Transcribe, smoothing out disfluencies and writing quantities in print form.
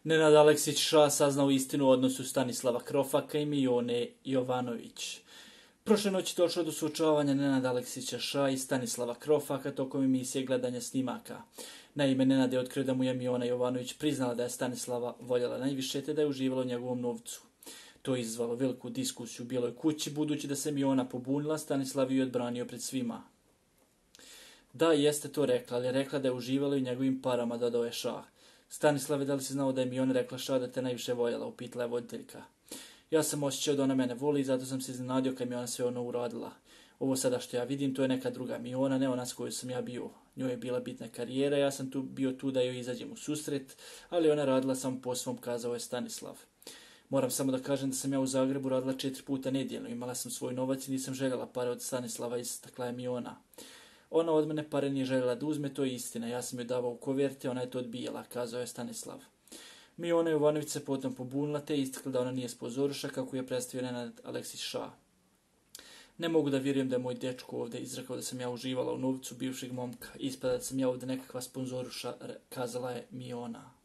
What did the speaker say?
Nenad Aleksić Ša saznao istinu o odnosu Stanislava Krofaka i Mione Jovanović. Prošle noći došlo do suočavanja Nenada Aleksića Ša i Stanislava Krofaka tokom emisije gledanja snimaka. Naime, Nenad je otkrio da mu je Miona Jovanović priznala da je Stanislava voljela najviše te da je uživala u njegovom novcu. To je izazvalo veliku diskusiju u Bijeloj kući, budući da se Miona pobunila, Stanislav ju odbranio pred svima. Da, jeste to rekla, ali je rekla da je uživala u njegovim parama, dodao je Ša. Stanislave, da li si znao da je Miona rekla Ša da te najviše voljela, upitala je voditeljka. Ja sam osjećao da ona mene voli i zato sam se iznenadio kad mi ona sve ono uradila. Ovo sada što ja vidim, to je neka druga Miona, ne ona s kojoj sam ja bio. Njoj je bila bitna karijera, ja sam bio tu da joj izađem u susret, ali ona radila samo po svom, kazao je Stanislav. Moram samo da kažem da sam ja u Zagrebu radila 4 puta nedjeljno, imala sam svoj novac i nisam željela pare od Stanislava, istakla je Miona. Ona od mene pare nije željela da uzme, to je istina, ja sam joj davao u koverte, ona je to odbijala, kazao je Stanislav. Miona Jovanović se potom pobunila te istakla da ona nije sponzoruša kako je predstavio Nenad Aleksić Ša. Ne mogu da vjerujem da je moj dečko ovdje izrekao da sam ja uživala u novcu bivšeg momka, ispada da sam ja ovdje nekakva sponzoruša, kazala je Miona.